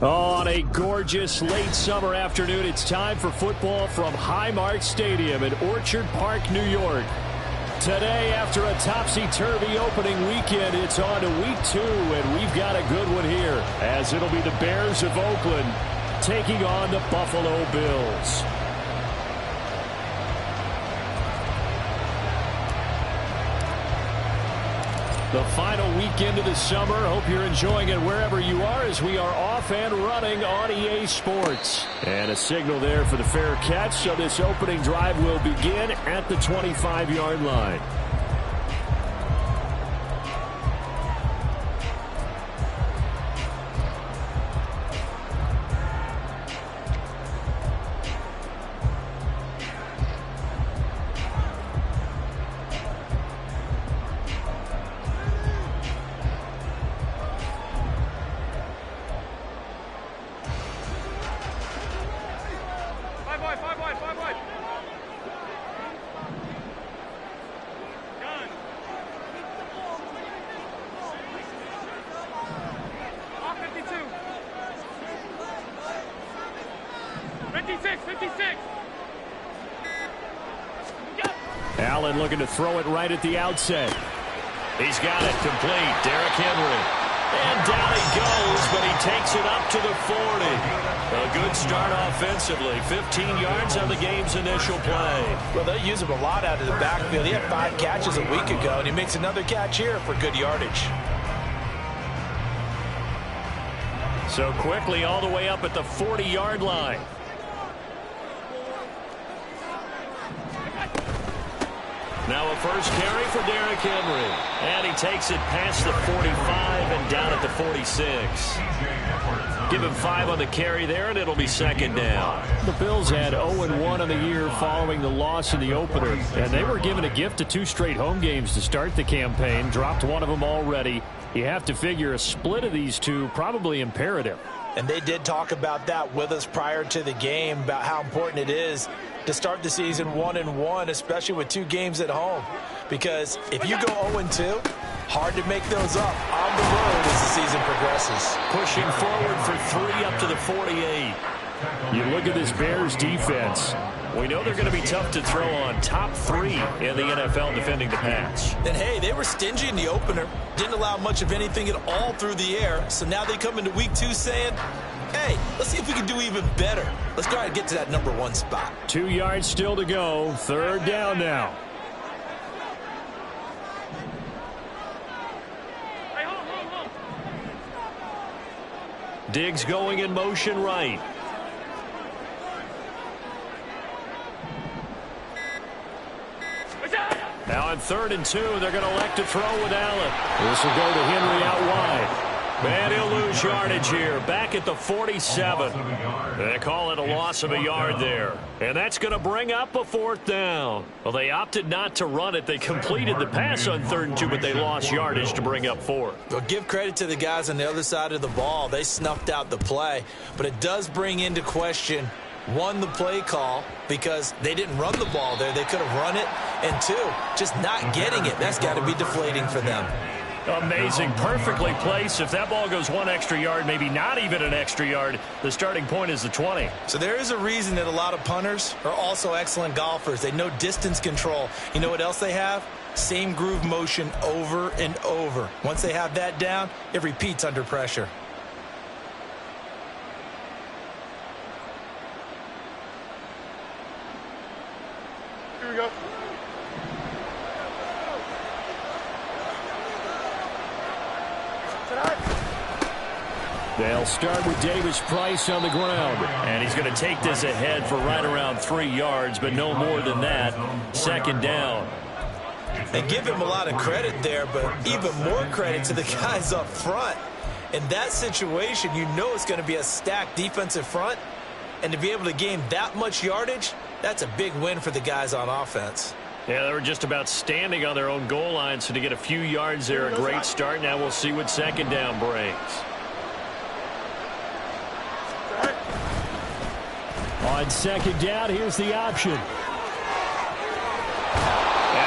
On a gorgeous late summer afternoon, it's time for football from Highmark Stadium in Orchard Park, New York. Today, after a topsy-turvy opening weekend, it's on to week 2, and we've got a good one here, as it'll be the Bears of Oakland taking on the Buffalo Bills. The final weekend of the summer. Hope you're enjoying it wherever you are as we are off and running on EA Sports. And a signal there for the fair catch, so this opening drive will begin at the 25-yard line. Allen looking to throw it right at the outset. He's got it complete. Derrick Henry. And down he goes, but he takes it up to the 40. A good start offensively. 15 yards on the game's initial play. Well, they use him a lot out of the backfield. He had 5 catches a week ago, and he makes another catch here for good yardage. So quickly all the way up at the 40-yard line. Now a first carry for Derrick Henry. And he takes it past the 45 and down at the 46. Give him 5 on the carry there, and it'll be second down. The Bills had 0-1 on the year following the loss in the opener. And they were given a gift of 2 straight home games to start the campaign. Dropped one of them already. You have to figure a split of these two probably imperative. And they did talk about that with us prior to the game, about how important it is to start the season 1-1, especially with 2 games at home. Because if you go 0-2, hard to make those up on the road as the season progresses. Pushing forward for 3 up to the 48. You look at this Bears defense. We know they're going to be tough to throw on. Top 3 in the NFL defending the pass. And hey, they were stingy in the opener. Didn't allow much of anything at all through the air. So now they come into week 2 saying, hey, let's see if we can do even better. Let's try to get to that number 1 spot. 2 yards still to go. Third down now. Diggs going in motion right. Now on 3rd and 2, they're going to elect to throw with Allen. This will go to Henry out wide. And he'll lose yardage here, back at the 47. They call it a loss of a yard there. And that's going to bring up a 4th down. Well, they opted not to run it. They completed the pass on 3rd and 2, but they lost yardage to bring up 4th. Well, give credit to the guys on the other side of the ball. They snuffed out the play. But it does bring into question, 1, the play call, because they didn't run the ball there. They could have run it. And 2, just not getting it. That's got to be deflating for them. Amazing. Perfectly placed. If that ball goes 1 extra yard, maybe not even an extra yard, the starting point is the 20. So there is a reason that a lot of punters are also excellent golfers. They know distance control. You know what else they have? Same groove motion over and over. Once they have that down, it repeats under pressure. Here we go. They'll start with Davis Price on the ground. And he's going to take this ahead for right around 3 yards, but no more than that. Second down. And give him a lot of credit there, but even more credit to the guys up front. In that situation, you know it's going to be a stacked defensive front. And to be able to gain that much yardage, that's a big win for the guys on offense. Yeah, they were just about standing on their own goal line, so to get a few yards there, a great start. Now we'll see what second down brings. On second down, here's the option. And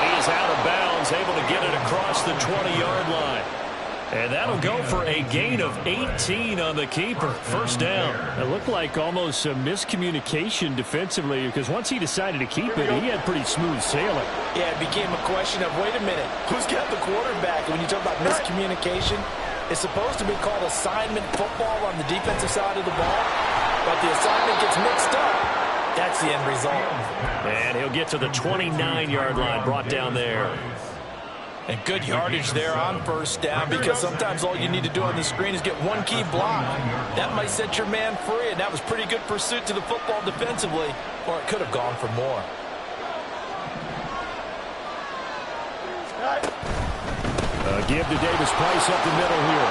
he is out of bounds, able to get it across the 20-yard line. And that'll go for a gain of 18 on the keeper. First down. It looked like almost a miscommunication defensively because once he decided to keep it, he had pretty smooth sailing. Yeah, it became a question of, wait a minute, who's got the quarterback? When you talk about miscommunication, it's supposed to be called assignment football on the defensive side of the ball, but the assignment gets mixed up. That's the end result. And he'll get to the 29-yard line, brought down there. And good yardage there on first down, because sometimes all you need to do on the screen is get one key block. That might set your man free, and that was pretty good pursuit to the football defensively, or it could have gone for more. Give to Davis-Price up the middle here.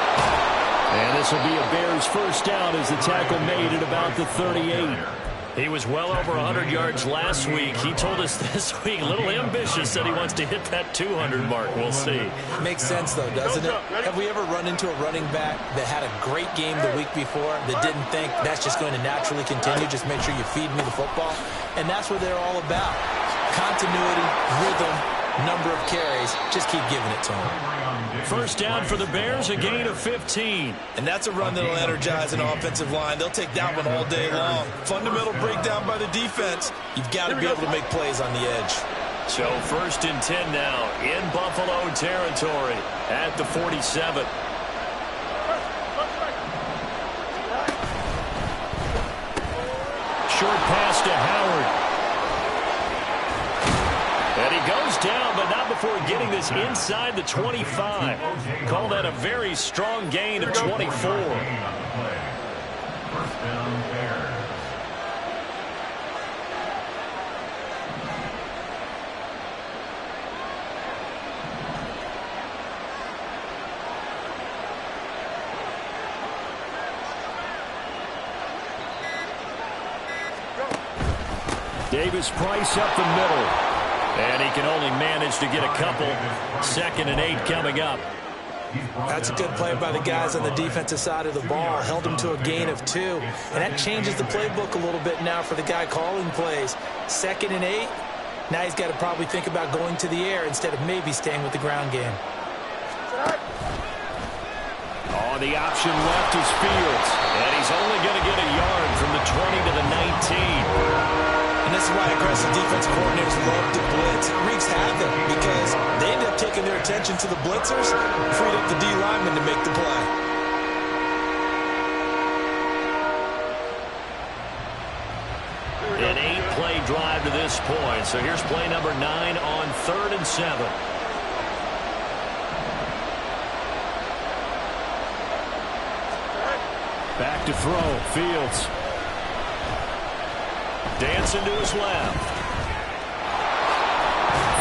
And this will be a Bears first down as the tackle made at about the 38. He was well over 100 yards last week. He told us this week, a little ambitious, said he wants to hit that 200 mark. We'll see. Makes sense, though, doesn't it? Have we ever run into a running back that had a great game the week before that didn't think that's just going to naturally continue? Just make sure you feed me the football. And that's what they're all about. Continuity, rhythm, number of carries. Just keep giving it to them. First down for the Bears, a gain of 15. And that's a run that'll energize an offensive line. They'll take that one all day long. Fundamental breakdown by the defense. You've got to be able to make plays on the edge. So first and 10 now in Buffalo territory at the 47. Short pass to Howard. And he goes down, but not before getting this inside the 25. Call that a very strong gain of 24. Davis-Price up the middle. And he can only manage to get a couple. 2nd and 8 coming up. That's a good play by the guys on the defensive side of the ball. Held him to a gain of 2. And that changes the playbook a little bit now for the guy calling plays. 2nd and 8. Now he's got to probably think about going to the air instead of maybe staying with the ground game. Oh, the option left is Fields. And he's only going to get a yard from the 20 to the 19. And this is why aggressive defense coordinators love to blitz. It wreaks havoc because they end up taking their attention to the blitzers, freed up the D lineman to make the play. An 8-play drive to this point. So here's play number 9 on 3rd and 7. Back to throw. Fields. Dancing to his left.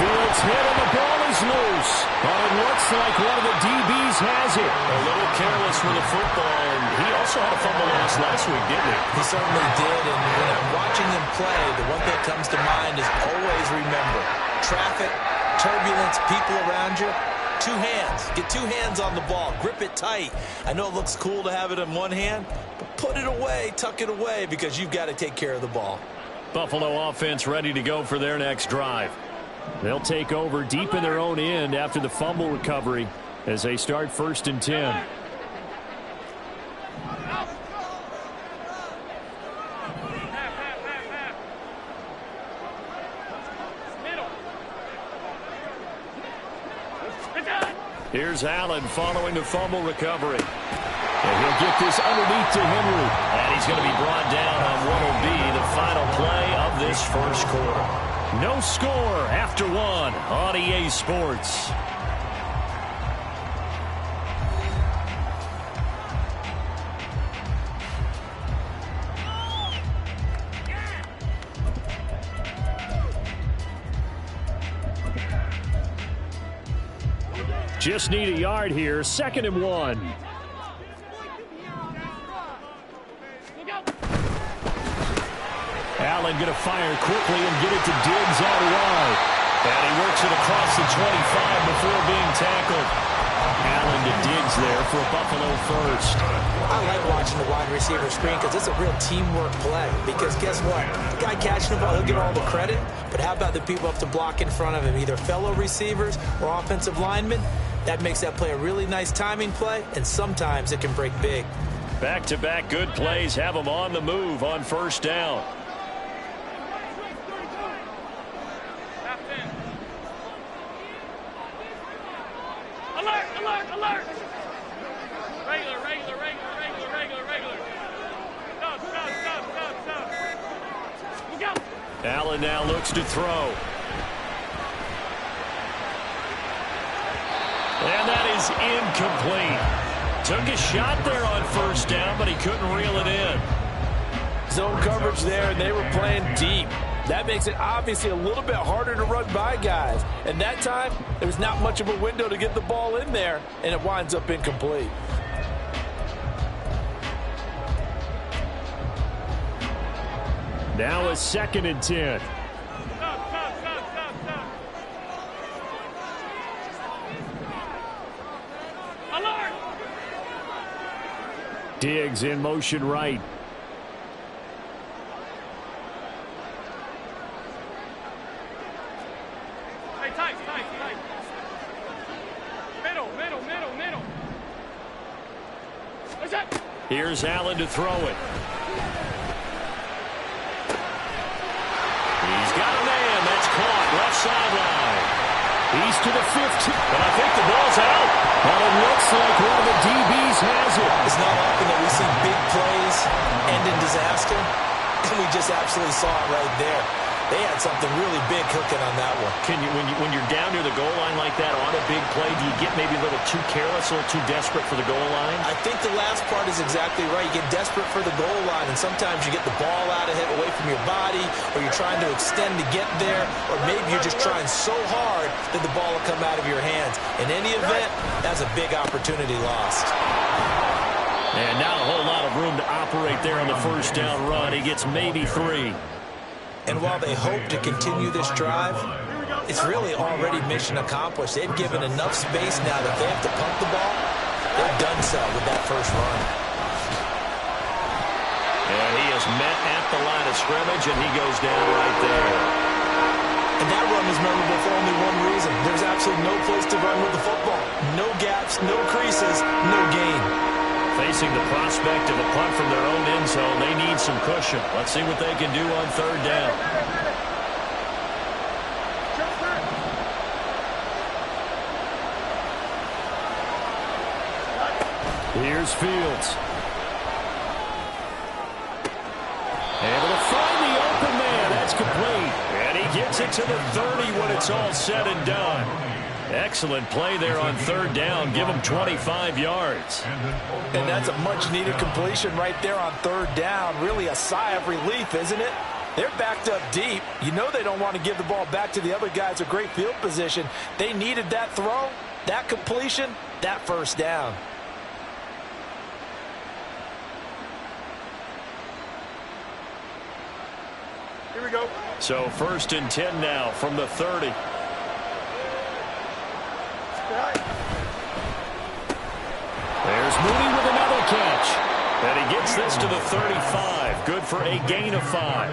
Fields hit and the ball is loose. But it looks like one of the DBs has it. A little careless with the football. And he also had a fumble loss last week, didn't he? He certainly did. And when I'm watching him play, the one thing that comes to mind is always remember, traffic, turbulence, people around you. 2 hands. Get 2 hands on the ball. Grip it tight. I know it looks cool to have it in one hand, but put it away, tuck it away, because you've got to take care of the ball. Buffalo offense ready to go for their next drive. They'll take over deep in their own end after the fumble recovery as they start 1st and 10. Here's Allen following the fumble recovery. And he'll get this underneath to Henry. And he's going to be brought down on what will be the final play of this first quarter. No score after 1 on EA Sports. Just need a yard here. 2nd and 1. Allen going to fire quickly and get it to Diggs out wide. And he works it across the 25 before being tackled. Allen to Diggs there for a Buffalo first. I like watching the wide receiver screen because it's a real teamwork play. Because guess what? The guy catching the ball, he'll get all the credit. But how about the people up to block in front of him, either fellow receivers or offensive linemen? That makes that play a really nice timing play, and sometimes it can break big. Back-to-back good plays have them on the move on first down. Alert, alert, alert! Regular, regular, regular, regular, regular, regular. Stop, stop, stop, stop, stop. Look out! Allen now looks to throw. And that is incomplete. Took a shot there on first down, but he couldn't reel it in. Zone coverage there, and they were playing deep. That makes it obviously a little bit harder to run by guys. And that time, there was not much of a window to get the ball in there, and it winds up incomplete. Now a 2nd and 10. Stop, stop, stop, stop, stop. Alert! Diggs in motion right. Hey, tight, tight, tight. Middle, middle, middle, middle. What's that? Here's Allen to throw it. He's got a man. That's caught. Left sideline. He's to the 15. But I think the ball's out. Well, it looks like one of the DBs has it. It's not often that we see big plays end in disaster, and we just absolutely saw it right there. They had something really big cooking on that one. Can you, when you're down near the goal line like that on a big play, do you get maybe a little too careless, a little too desperate for the goal line? I think the last part is exactly right. You get desperate for the goal line, and sometimes you get the ball out of it away from your body, or you're trying to extend to get there, or maybe you're just trying so hard that the ball will come out of your hands. In any event, that's a big opportunity lost. And not a whole lot of room to operate there on the first down run. He gets maybe 3. And while they hope to continue this drive, it's really already mission accomplished. They've given enough space now that they have to pump the ball. They've done so with that first run. And he is met at the line of scrimmage, and he goes down right there. And that run was memorable for only one reason. There's absolutely no place to run with the football. No gaps, no creases, no gain. Facing the prospect of a punt from their own end zone, they need some cushion. Let's see what they can do on third down. Here's Fields. Able to find the open man. That's complete. And he gets it to the 30 when it's all said and done. Excellent play there on third down. Give him 25 yards. And that's a much-needed completion right there on third down. Really a sigh of relief, isn't it? They're backed up deep. You know they don't want to give the ball back to the other guys a great field position. They needed that throw, that completion, that first down. Here we go. So 1st and 10 now from the 30. There's Mooney with another catch. And he gets this to the 35. Good for a gain of 5.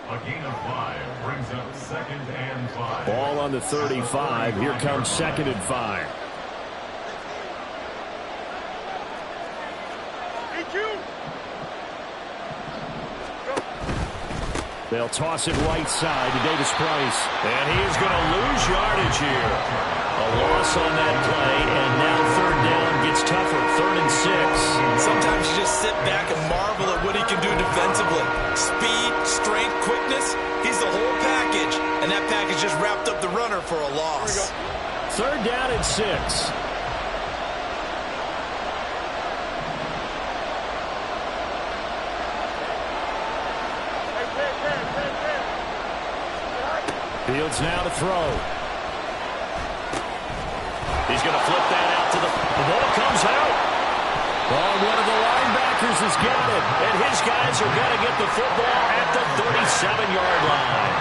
A gain of 5 brings up 2nd and 5. Ball on the 35. Here comes 2nd and 5. They'll toss it right side to Davis Price. And he is going to lose yardage here. A loss on that play, and now third down gets tougher. 3rd and 6. Sometimes you just sit back and marvel at what he can do defensively. Speed, strength, quickness, he's the whole package. And that package just wrapped up the runner for a loss. 3rd down and 6. Fields now to throw. He's going to flip that out to the ball comes out. Oh, one of the linebackers has got it. And his guys are going to get the football at the 37-yard line.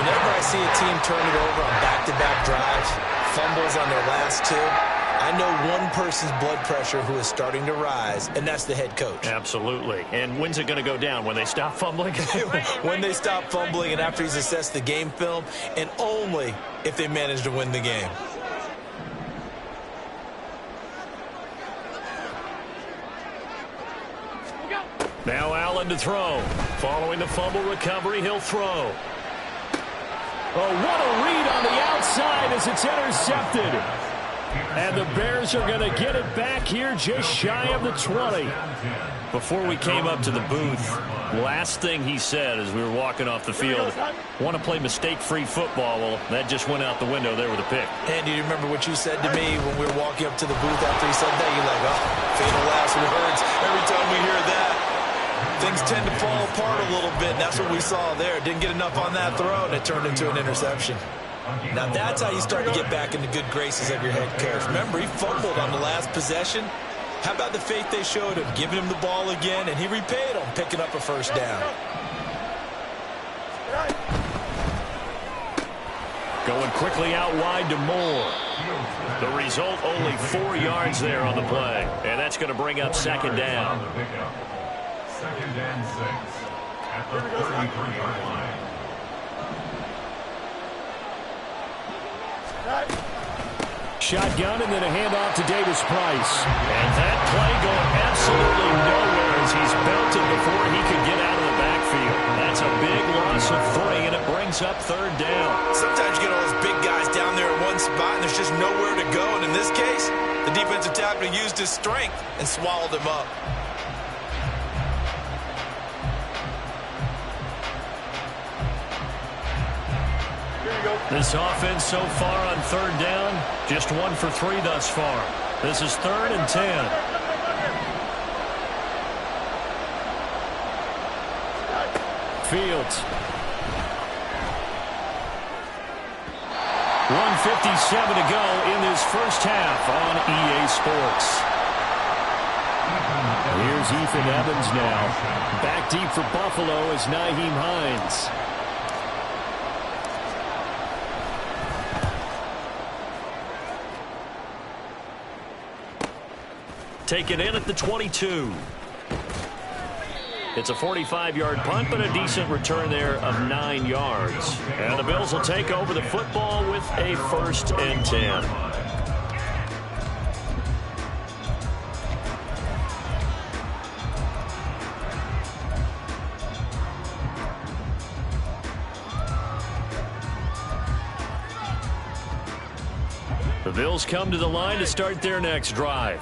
Whenever I see a team turn it over on back-to-back drives, fumbles on their last 2, I know one person's blood pressure who is starting to rise, and that's the head coach. Absolutely. And when's it going to go down? When they stop fumbling? When they stop fumbling and after he's assessed the game film, and only if they manage to win the game. Now Allen to throw. Following the fumble recovery, he'll throw. Oh, what a read on the outside as it's intercepted. And the Bears are going to get it back here just shy of the 20. Before we came up to the booth, last thing he said as we were walking off the field, want to play mistake-free football. Well, that just went out the window there with a pick. Andy, you remember what you said to me when we were walking up to the booth after he said that? You're like, oh, fatal last words. Every time we hear that, things tend to fall apart a little bit. And that's what we saw there. Didn't get enough on that throw, and it turned into an interception. Now, that's how you start to get back into good graces of your head coach. Remember, he fumbled on the last possession. How about the faith they showed him, giving him the ball again, and he repaid him, picking up a first down. Going quickly out wide to Moore. The result, only 4 yards there on the play. And that's going to bring up second down. Second and 6 at the 33-yard line. Shotgun and then a handoff to Davis Price. And that play going absolutely nowhere as he's belted before he could get out of the backfield. That's a big loss of 3, and it brings up third down. Sometimes you get all those big guys down there in one spot, and there's just nowhere to go. And in this case, the defensive tackle used his strength and swallowed him up. This offense so far on third down, just 1 for 3 thus far. This is 3rd and 10. Fields. 1:57 to go in this first half on EA Sports. Here's Ethan Evans now. Back deep for Buffalo is Nyheim Hines. Taken in at the 22. It's a 45-yard punt, but a decent return there of 9 yards. And the Bills will take over the football with a 1st and 10. The Bills come to the line to start their next drive.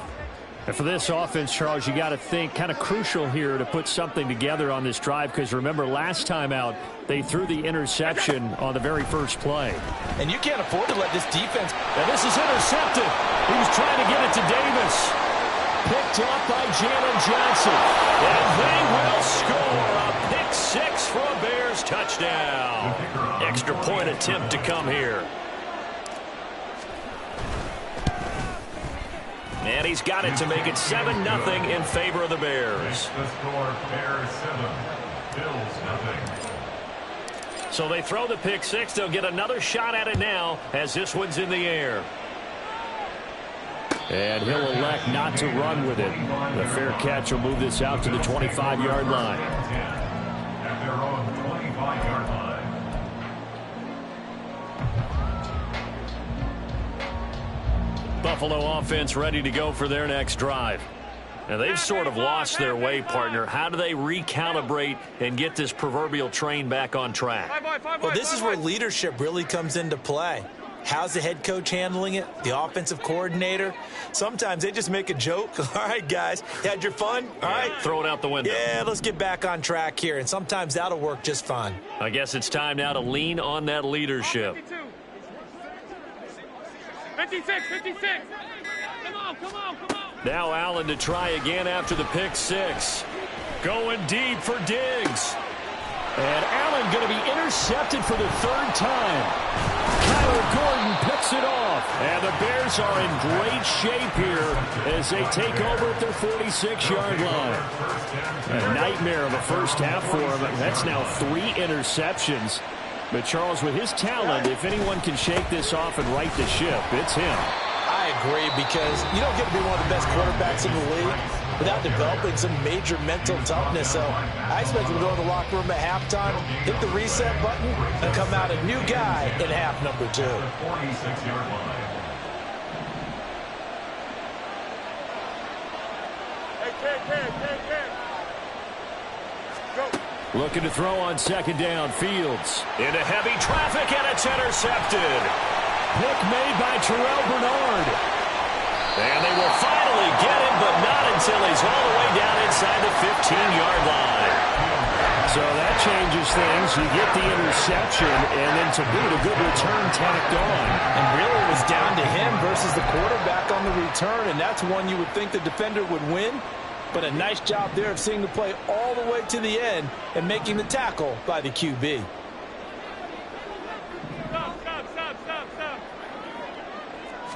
And for this offense, Charles, you got to think kind of crucial here to put something together on this drive, because remember last time out they threw the interception on the very first play. And you can't afford to let this defense. And this is intercepted. He was trying to get it to Davis. Picked up by Jalen Johnson. And they will score a pick 6 for a Bears touchdown. Extra point attempt to come here. And he's got it to make it 7-0 in favor of the Bears. The score, Bears 7, Bills 0. So they throw the pick 6. They'll get another shot at it now as this one's in the air. And he'll elect not to run with it. The fair catch will move this out to the 25-yard line. At their own 25-yard line. Buffalo offense ready to go for their next drive. And they've sort of lost their way, partner. How do they recalibrate and get this proverbial train back on track? Well, this is where leadership really comes into play. How's the head coach handling it? The offensive coordinator? Sometimes they just make a joke. All right, guys, you had your fun? All right. Throw it out the window. Yeah, let's get back on track here. And sometimes that'll work just fine. I guess it's time now to lean on that leadership. 56, 56. Come on, come on, come on. Now Allen to try again after the pick 6. Going deep for Diggs. And Allen going to be intercepted for the 3rd time. Kyler Gordon picks it off. And the Bears are in great shape here as they take over at their 46-yard line. A nightmare of a first half for him. That's now 3 interceptions. But Charles, with his talent, if anyone can shake this off and right the ship, it's him. I agree, because you don't get to be one of the best quarterbacks in the league without developing some major mental toughness. So I expect him to go in the locker room at halftime, hit the reset button, and come out a new guy in half number 2. 46-yard line. Hey, kid. Looking to throw on second down. Fields. Into heavy traffic, and it's intercepted. Pick made by Terrell Bernard. And they will finally get him, but not until he's all the way down inside the 15-yard line. So that changes things. You get the interception, and then to boot, a good return tacked on. And really it was down to him versus the quarterback on the return, and that's one you would think the defender would win. But a nice job there of seeing the play all the way to the end and making the tackle by the QB. Stop.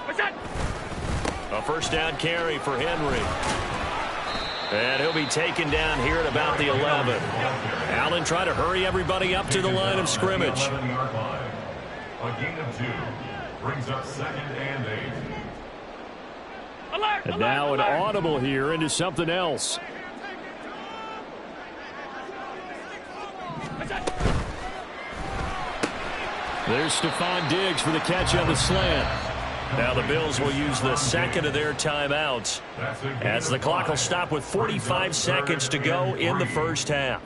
What's that? A first down carry for Henry. And he'll be taken down here at about the 11. Allen trying to hurry everybody up to the line of scrimmage. 11-yard line. A gain of 2 brings up 2nd and 8. Alert! And now an audible here into something else. What's that? There's Stephon Diggs for the catch on the slant. Now the Bills will use the second of their timeouts as the clock will stop with 45 seconds to go in the first half.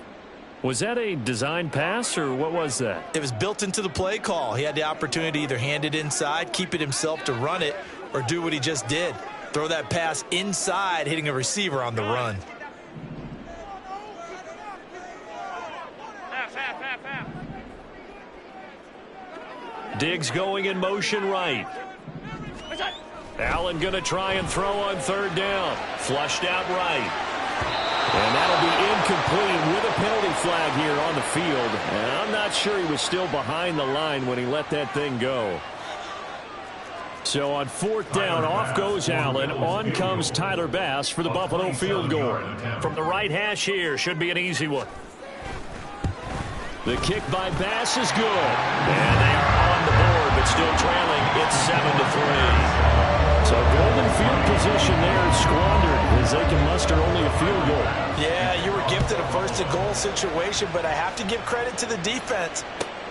Was that a design pass, or what was that? It was built into the play call. He had the opportunity to either hand it inside, keep it himself to run it, or do what he just did. Throw that pass inside, hitting a receiver on the run. Half. Diggs going in motion right. What's that? Allen going to try and throw on third down. Flushed out right. And that'll be incomplete with a penalty flag here on the field. And I'm not sure he was still behind the line when he let that thing go. So on fourth down, off goes Allen. On comes Tyler Bass for the Buffalo field goal. From the right hash here, should be an easy one. The kick by Bass is good. And they are on the board, but still trailing. It's 7-3. So golden field position there squandered as they can muster only a field goal. Yeah, you were gifted a first-and-goal situation, but I have to give credit to the defense.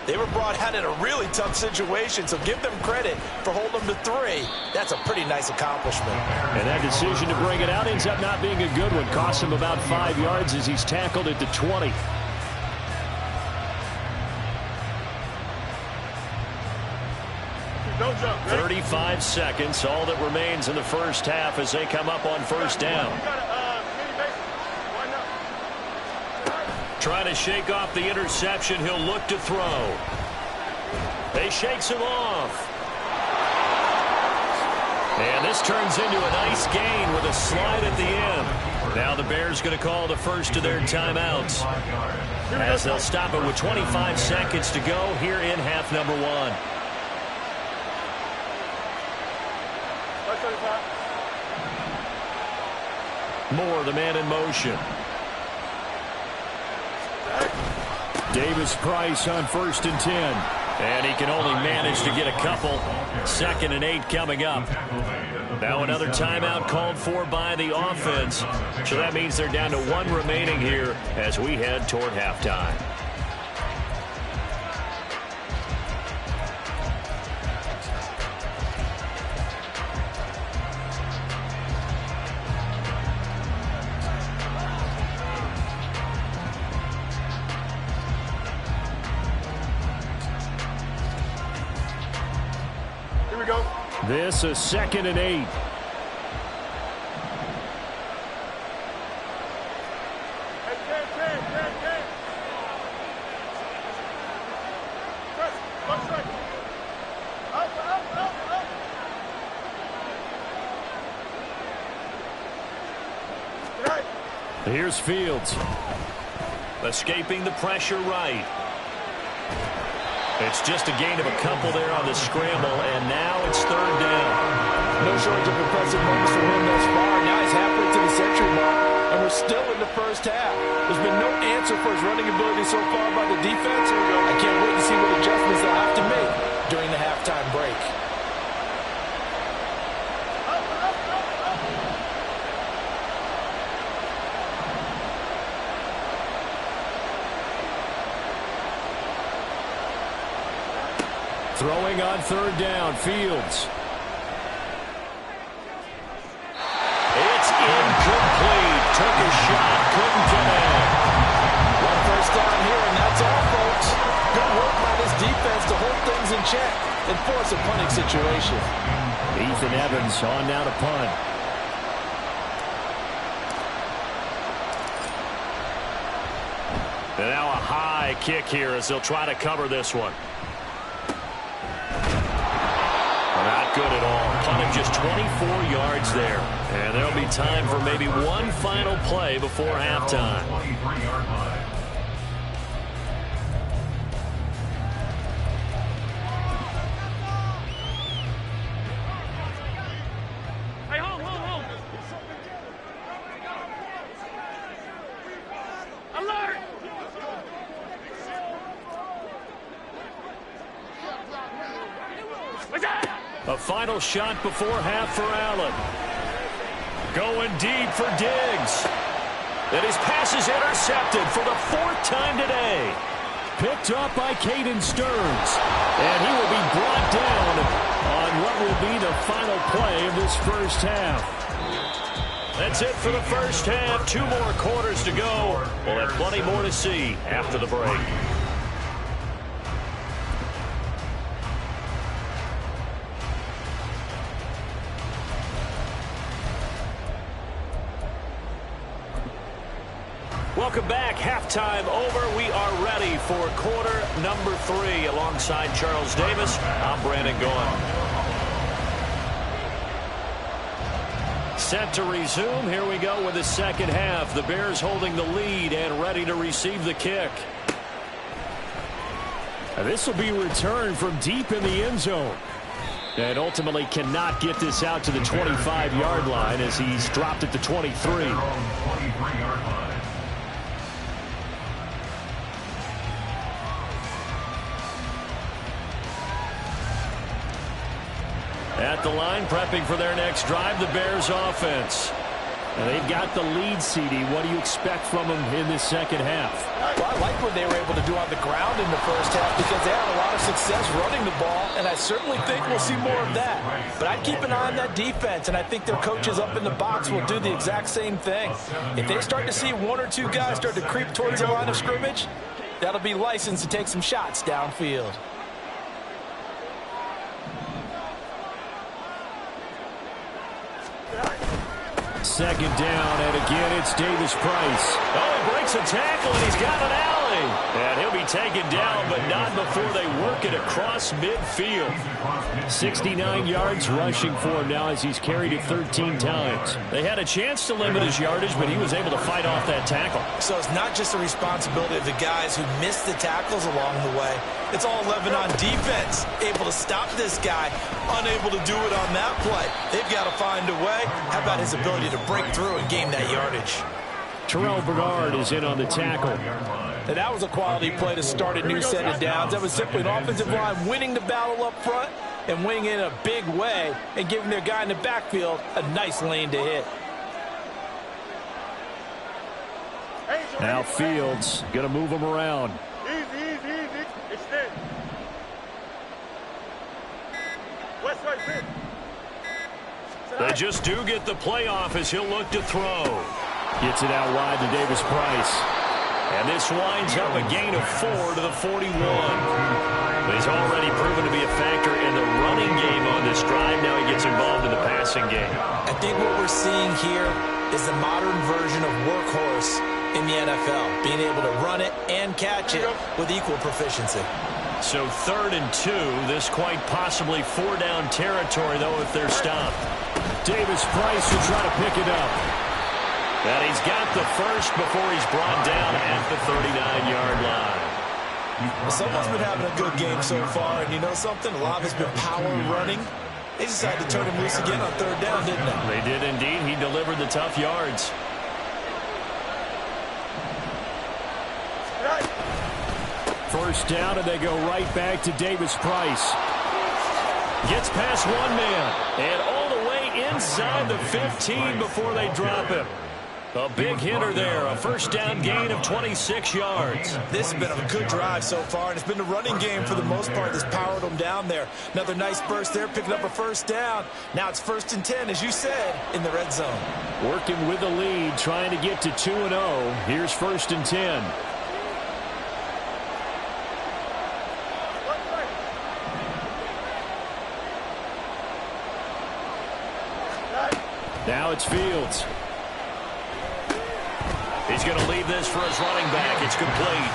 They were brought out in a really tough situation, so give them credit for holding them to 3. That's a pretty nice accomplishment. And that decision to bring it out ends up not being a good one. Costs him about 5 yards as he's tackled at the 20. Don't jump. 35 seconds, all that remains in the first half as they come up on first down. Trying to shake off the interception. He'll look to throw. He shakes him off. And this turns into a nice gain with a slide at the end. Now the Bears going to call the first of their timeouts as they'll stop it with 25 seconds to go here in half number 1. Moore, the man in motion. Davis Price on 1st and 10. And he can only manage to get a couple. 2nd and 8 coming up. Now another timeout called for by the offense. So that means they're down to 1 remaining here as we head toward halftime. This is 2nd and 8. Here's Fields. Escaping the pressure right. It's just a gain of a couple there on the scramble, and now it's third down. No shortage of impressive moments for him thus far. Now he's halfway to the century mark, and we're still in the first half. There's been no answer for his running ability so far by the defense. I can't wait to see what adjustments they'll have to make during the halftime break. Throwing on third down, Fields. It's incomplete. Took a shot, couldn't get in. One first down in check and force a punting situation. Ethan Evans on now to punt. And now a high kick here as they'll try to cover this one. Not good at all. Punted just 24 yards there. And there'll be time for maybe one final play before halftime. 23-yard line. Hey, home. Alert! What's that? A final shot before half for Allen. Going deep for Diggs. And his pass is intercepted for the 4th time today. Picked up by Caden Stearns. And he will be brought down on what will be the final play of this first half. That's it for the first half. 2 more quarters to go. We'll have plenty more to see after the break. Welcome back. Halftime over. We are ready for quarter number 3. Alongside Charles Davis, I'm Brandon Gaughan. Set to resume. Here we go with the second half. The Bears holding the lead and ready to receive the kick. And this will be returned from deep in the end zone. And ultimately cannot get this out to the 25-yard line as he's dropped at the 23. 23-yard line. At the line, prepping for their next drive, the Bears offense. And they've got the lead, CD. What do you expect from them in this second half? Well, I like what they were able to do on the ground in the first half because they had a lot of success running the ball, and I certainly think we'll see more of that. But I'd keep an eye on that defense, and I think their coaches up in the box will do the exact same thing. If they start to see 1 or 2 guys start to creep towards the line of scrimmage, that'll be licensed to take some shots downfield. Second down, and again it's Davis Price. Oh, he breaks a tackle, and he's got an alley. And he'll be taken down, but not before they work it across midfield. 69 yards rushing for him now as he's carried it 13 times. They had a chance to limit his yardage, but he was able to fight off that tackle. So it's not just the responsibility of the guys who missed the tackles along the way. It's all 11 on defense, able to stop this guy, unable to do it on that play. They've got to find a way. How about his ability to break through and gain that yardage? Terrell Bernard is in on the tackle. And that was a quality play to start a new set of downs. That was simply an offensive line winning the battle up front and winning in a big way and giving their guy in the backfield a nice lane to hit. Now Fields going to move him around. Easy. Extend. West right pitch. They just do get the playoff as he'll look to throw. Gets it out wide to Davis Price. And this winds up a gain of 4 to the 41. But he's already proven to be a factor in the running game on this drive. Now he gets involved in the passing game. I think what we're seeing here is the modern version of workhorse in the NFL, being able to run it and catch it with equal proficiency. So 3rd and 2. This quite possibly 4-down territory, though, if they're stopped. Davis Price will try to pick it up. And he's got the first before he's brought down at the 39-yard line. Well, someone's been having a good game so far, and you know something? A lot has been power running. They decided to turn him loose again on 3rd down, didn't they? They did indeed. He delivered the tough yards. First down, and they go right back to Davis Price. Gets past one man, and all the way inside the 15 before they drop him. A big hitter there, a first down gain of 26 yards. This has been a good drive so far, and it's been the running game for the most part that's powered them down there. Another nice burst there, picking up a first down. Now it's 1st and 10, as you said, in the red zone. Working with the lead, trying to get to 2-0. Here's 1st and 10. Now it's Fields. He's going to leave this for his running back. It's complete.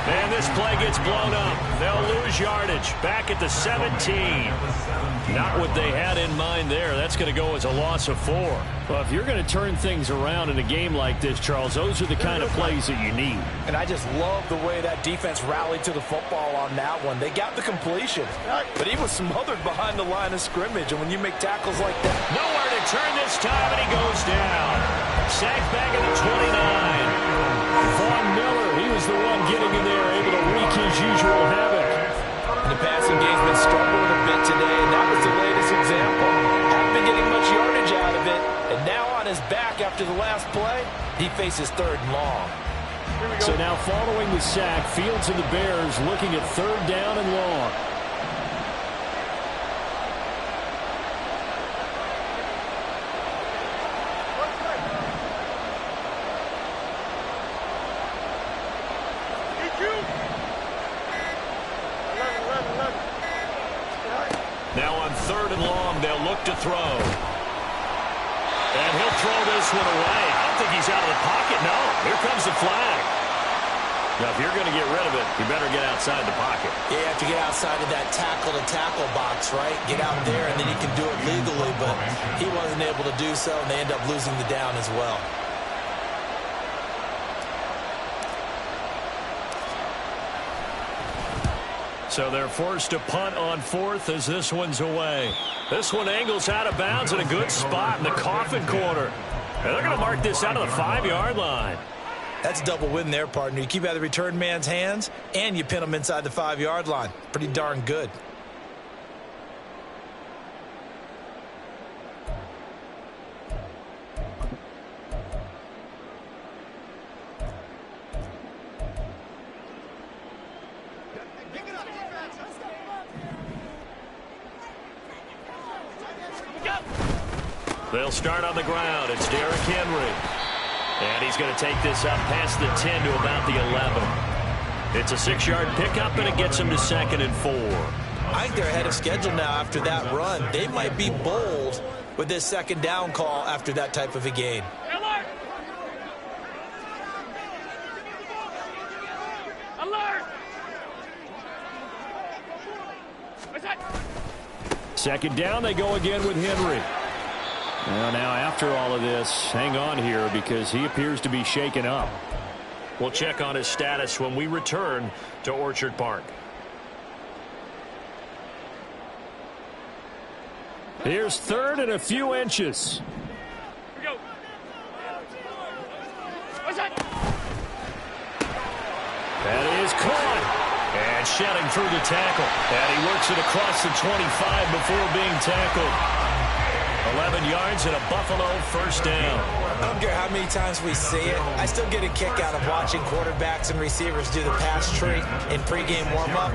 And this play gets blown up. They'll lose yardage. Back at the 17. Not what they had in mind there. That's going to go as a loss of 4. Well, if you're going to turn things around in a game like this, Charles, those are the kind of plays that you need. And I just love the way that defense rallied to the football on that one. They got the completion, but he was smothered behind the line of scrimmage. And when you make tackles like that, nowhere to turn this time, and he goes down. Sacked back at the 29. Von Miller, he was the one getting in there, able to wreak his usual havoc. And the passing game's been struggling a bit today, and that was the latest example. Haven't been getting much yardage out of it, and now on his back after the last play, he faces 3rd and long. So now following the sack, Fields and the Bears looking at 3rd down and long. Now on 3rd and long, they'll look to throw. And he'll throw this one away. I don't think he's out of the pocket. No, here comes the flag. Now, if you're going to get rid of it, you better get outside the pocket. Yeah, you have to get outside of that tackle-to-tackle box, right? Get out there, and then you can do it legally, but he wasn't able to do so, and they end up losing the down as well. So they're forced to punt on 4th as this one's away. This one angles out of bounds in a good spot in the coffin corner. And they're going to mark this out of the 5-yard line. That's a double win there, partner. You keep out of the return man's hands, and you pin him inside the 5-yard line. Pretty darn good. They'll start on the ground. It's Derrick Henry. And he's going to take this up past the 10 to about the 11. It's a 6-yard pickup, and it gets him to 2nd and 4. I think they're ahead of schedule now after that run. They might be bold with this 2nd down call after that type of a gain. Alert! Alert! What's that? 2nd down, they go again with Henry. Well, now after all of this, hang on here because he appears to be shaken up. We'll check on his status when we return to Orchard Park. Here's 3rd and a few inches. Here we go. What's that? That is caught. And shedding through the tackle. And he works it across the 25 before being tackled. 11 yards and a Buffalo 1st down. I don't care how many times we see it. I still get a kick out of watching quarterbacks and receivers do the pass tree in pregame warm-up.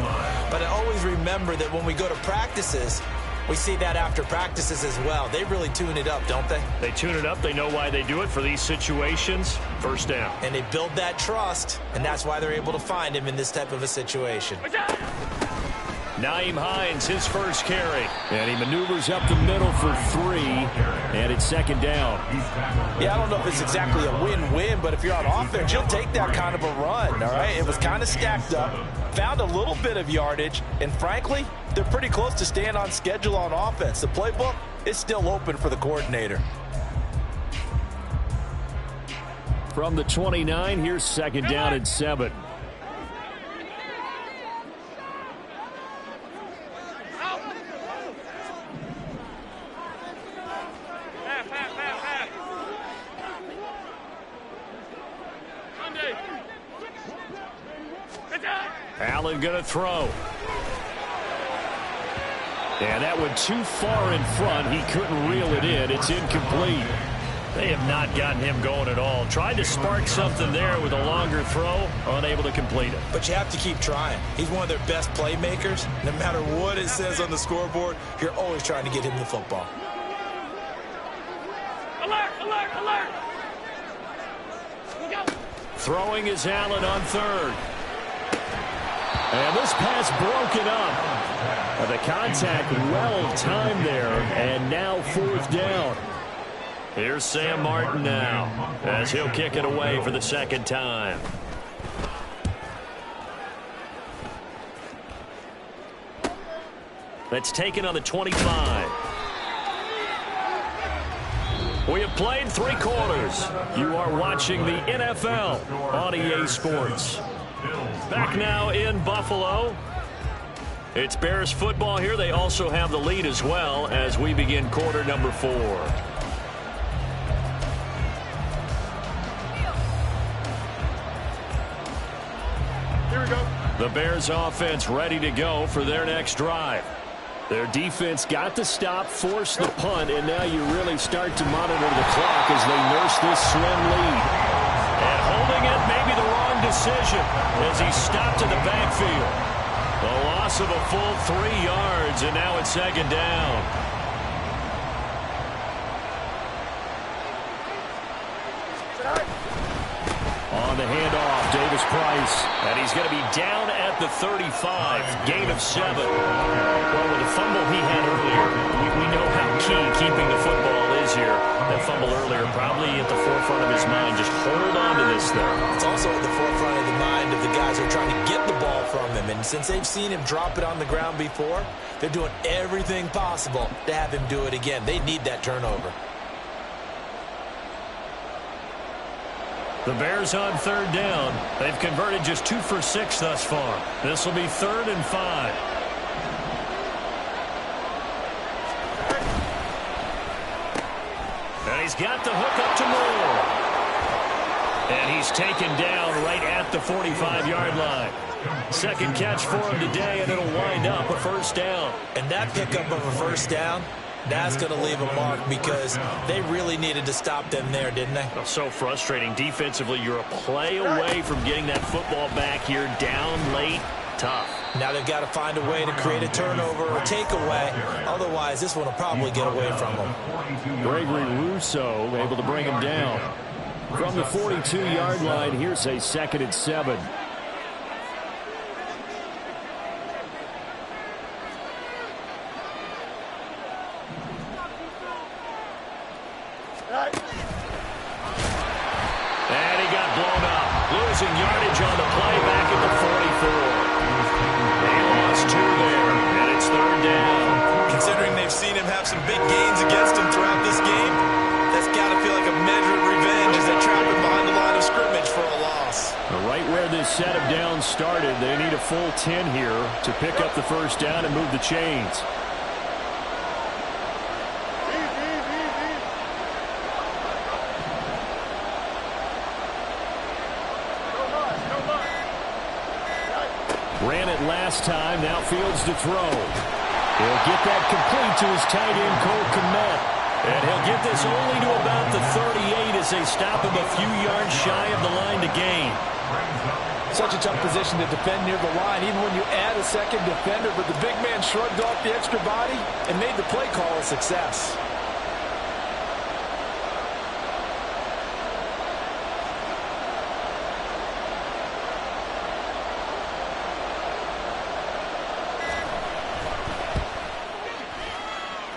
But I always remember that when we go to practices, we see that after practices as well. They really tune it up, don't they? They tune it up. They know why they do it for these situations. 1st down. And they build that trust, and that's why they're able to find him in this type of a situation. What's that? Nyheim Hines, his first carry. And he maneuvers up the middle for 3, and it's 2nd down. Yeah, I don't know if it's exactly a win-win, but if you're on offense, you'll take that kind of a run, all right? It was kind of stacked up, found a little bit of yardage, and frankly, they're pretty close to staying on schedule on offense. The playbook is still open for the coordinator. From the 29, here's 2nd down and 7. Allen going to throw. And that one too far in front. He couldn't reel it in. It's incomplete. They have not gotten him going at all. Tried to spark something there with a longer throw, unable to complete it. But you have to keep trying. He's one of their best playmakers. No matter what it says on the scoreboard, you're always trying to get him the football. Alert! Alert! Alert! Go! Throwing is Allen on 3rd. And this pass broken up. The contact well timed there, and now 4th down. Here's Sam Martin now as he'll kick it away for the second time. That's taken on the 25. We have played 3 quarters. You are watching the NFL on EA Sports. Back now in Buffalo. It's Bears football here. They also have the lead as well as we begin quarter number 4. Here we go. The Bears offense ready to go for their next drive. Their defense got the stop, forced the punt, and now you really start to monitor the clock as they nurse this slim lead. And holding it may be the wrong decision as he stopped in the backfield. The loss of a full 3 yards, and now it's second down. On the handoff, Davis Price. And he's going to be down at the 35, gain of 7. Well, with the fumble he had earlier, we know how key keeping the football is here. That fumble earlier probably at the forefront of his mind. Just hold on to this thing. It's also at the forefront of the mind of the guys who are trying to get the ball from him. And since they've seen him drop it on the ground before, they're doing everything possible to have him do it again. They need that turnover. The Bears on third down. They've converted just 2 for 6 thus far. This will be 3rd and 5. And he's got the hook up to Moore. And he's taken down right at the 45-yard line. Second catch for him today, and it'll wind up a first down. And that pickup of a first down, that's going to leave a mark because they really needed to stop them there, didn't they? So frustrating. Defensively, you're a play away from getting that football back here. Down late, tough. Now they've got to find a way to create a turnover or takeaway. Otherwise, this one will probably get away from them. Gregory Rousseau able to bring him down. From the 42-yard line, here's a 2nd and 7. And he got blown up. Losing yardage on the play back at the 44. They lost 2 there, and it's 3rd down. Considering they've seen him have some big gains against him throughout this game, that's got to feel like a measured revenge as they trap him behind the line of scrimmage for a loss. Right where this set of downs started, they need a full 10 here to pick up the first down and move the chains. Ran it last time, now fields to throw. He'll get that complete to his tight end, Cole Kmet. And he'll get this only to about the 38 as they stop him a few yards shy of the line to gain. Such a tough position to defend near the line, even when you add a second defender, but the big man shrugged off the extra body and made the play call a success.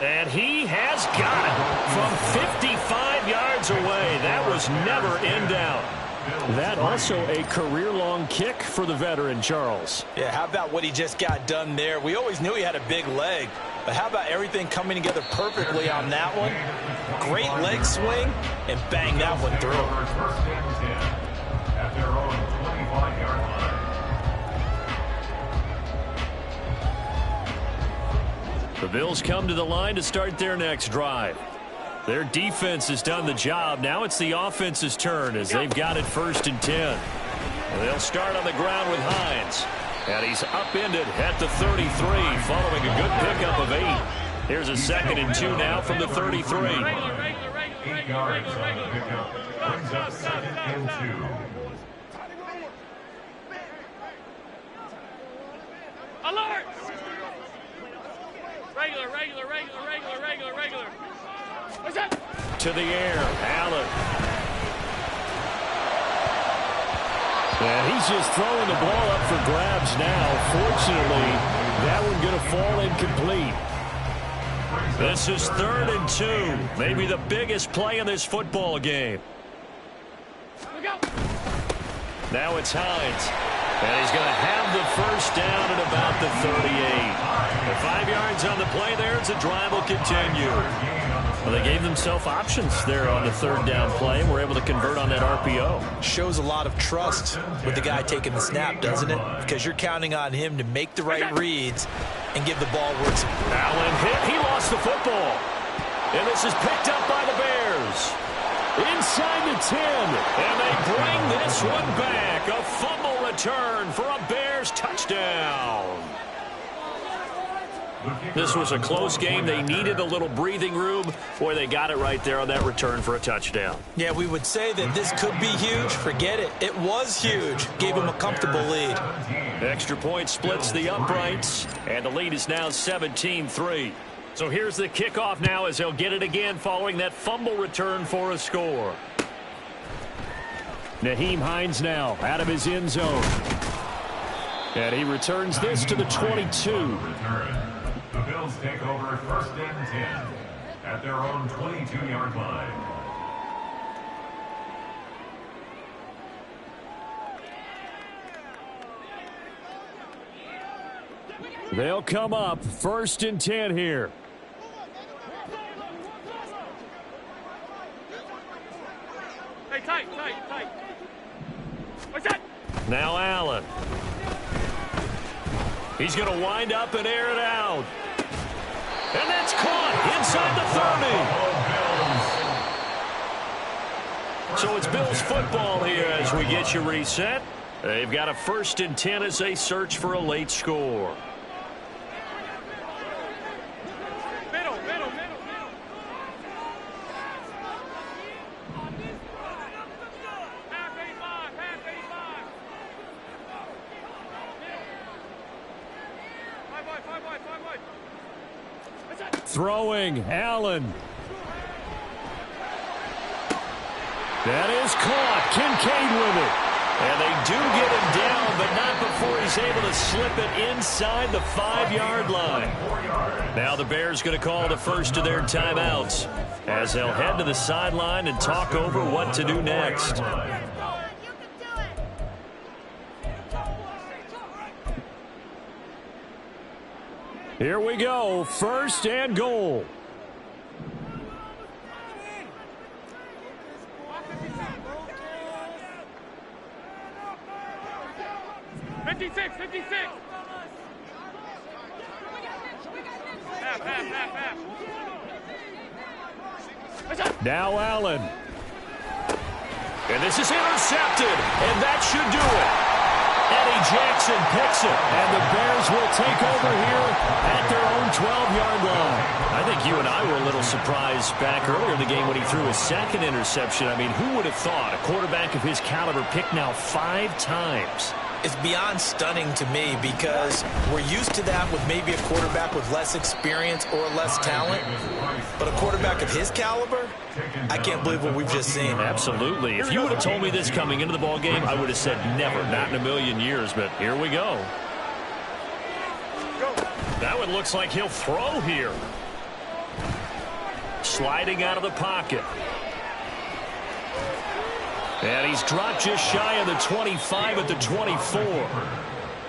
And he has got it from 55 yards away. That was never in doubt. That also a career-long kick for the veteran, Charles. Yeah, how about what he just got done there? We always knew he had a big leg, but how about everything coming together perfectly on that one? Great leg swing, and bang that one through. First and 10 at their own 25-yard line. The Bills come to the line to start their next drive. Their defense has done the job. Now it's the offense's turn as they've got it 1st and 10. They'll start on the ground with Hines. And he's upended at the 33 following a good pickup of 8. Here's a 2nd and 2 now from the 33. 8 yards on the pickup. Brings up 2nd and 2. Alert! Regular. What's that? To the air, Allen. And he's just throwing the ball up for grabs now. Fortunately, that one going to fall incomplete. This is 3rd and 2. Maybe the biggest play in this football game. Now it's Hines. And he's going to have the first down at about the 38. The 5 yards on the play there as the drive will continue. Well, they gave themselves options there on the 3rd down play and were able to convert on that RPO. Shows a lot of trust with the guy taking the snap, doesn't it? Because you're counting on him to make the right reads and give the ball where it's... Allen hit. He lost the football. And this is picked up by the Bears. Inside the 10. And they bring this one back. A fumble return for a Bears touchdown. This was a close game. They needed a little breathing room. Boy, they got it right there on that return for a touchdown. Yeah, we would say that this could be huge. Forget it. It was huge. Gave him a comfortable lead. Extra point splits the uprights, and the lead is now 17-3. So here's the kickoff now as they'll get it again following that fumble return for a score. Nyheim Hines now out of his end zone. And he returns this to the 22. The Bills take over 1st and 10 at their own 22-yard line. They'll come up 1st and 10 here. Hey, tight. What's that? Now Allen. He's going to wind up and air it out. And that's caught inside the 30. So it's Bills football here as we get you reset. They've got a 1st and 10 as they search for a late score. Middle. Half 85. Five wide. What's that? Throwing, Allen. That is caught. Kincaid with it. And they do get him down, but not before he's able to slip it inside the 5-yard line. Now the Bears going to call the first of their timeouts as they'll head to the sideline and talk over what to do next. Here we go. 1st and goal. 56. Half. What's that? Now Allen. And this is intercepted, and that should do it. Eddie Jackson picks it, and the Bears will take over here at their own 12-yard line. I think you and I were a little surprised back earlier in the game when he threw his 2nd interception. I mean, who would have thought a quarterback of his caliber picked now 5 times? It's beyond stunning to me because we're used to that with maybe a quarterback with less experience or less talent. But a quarterback of his caliber, I can't believe what we've just seen. Absolutely. If you would have told me this coming into the ball game, I would have said never, not in a million years. But here we go. That one looks like he'll throw here. Sliding out of the pocket. And he's dropped just shy of the 25 at the 24.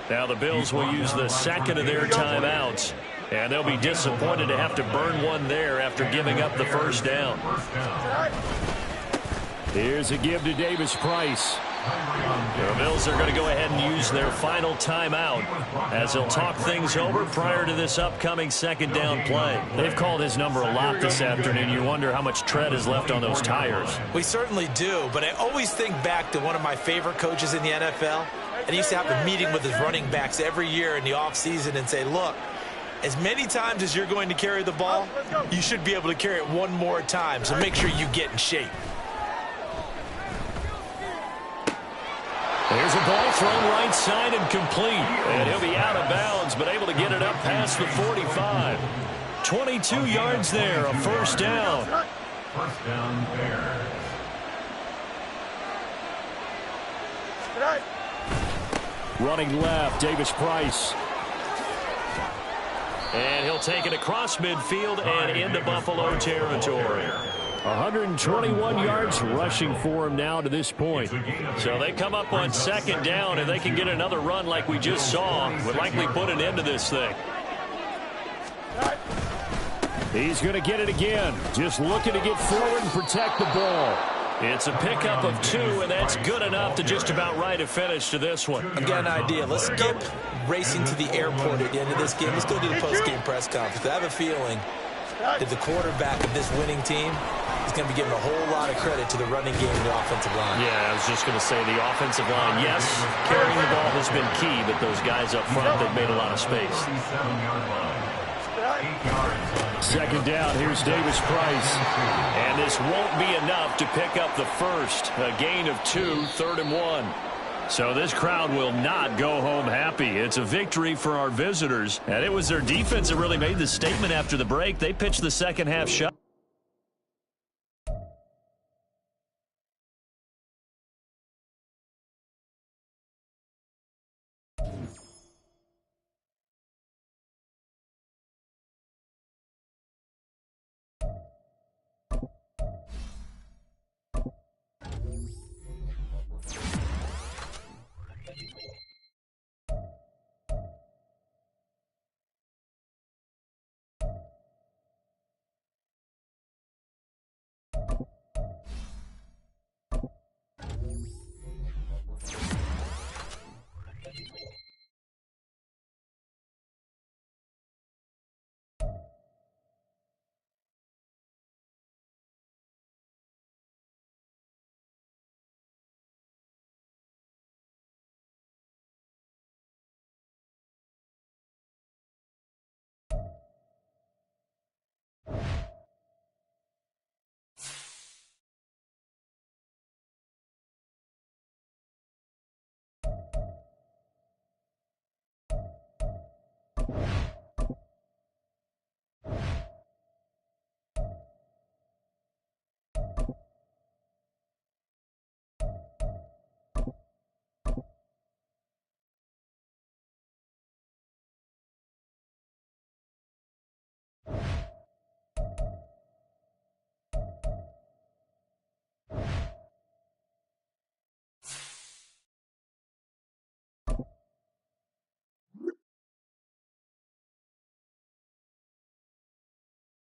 Now the Bills will use the 2nd of their timeouts. And they'll be disappointed to have to burn one there after giving up the 1st down. Here's a give to Davis Price. The Bills are going to go ahead and use their final timeout as they'll talk things over prior to this upcoming 2nd down play. They've called his number a lot this afternoon. You wonder how much tread is left on those tires. We certainly do, but I always think back to one of my favorite coaches in the NFL. And he used to have a meeting with his running backs every year in the offseason and say, look, as many times as you're going to carry the ball, you should be able to carry it one more time, so make sure you get in shape. There's a ball thrown right side and complete. And he'll be out of bounds, but able to get it up past the 45. 22 yards there, a 1st down. 1st down, Bears. Running left, Davis Price. And he'll take it across midfield and into Buffalo territory. 121 yards rushing for him now to this point. So they come up on second down, and they can get another run like we just saw. Would likely put an end to this thing. He's going to get it again. Just looking to get forward and protect the ball. It's a pickup of 2, and that's good enough to just about write a finish to this one. I've got an idea. Let's skip racing to the airport at the end of this game. Let's go to the post-game press conference. I have a feeling that the quarterback of this winning team is going to be giving a whole lot of credit to the running game and the offensive line. Yeah, I was just going to say the offensive line, yes, carrying the ball has been key, but those guys up front, they've made a lot of space. 47-yard line. 8 yards. Second down, here's Davis Price. And this won't be enough to pick up the first. A gain of 2, 3rd and 1. So this crowd will not go home happy. It's a victory for our visitors. And it was their defense that really made the statement after the break. They pitched the second half shot.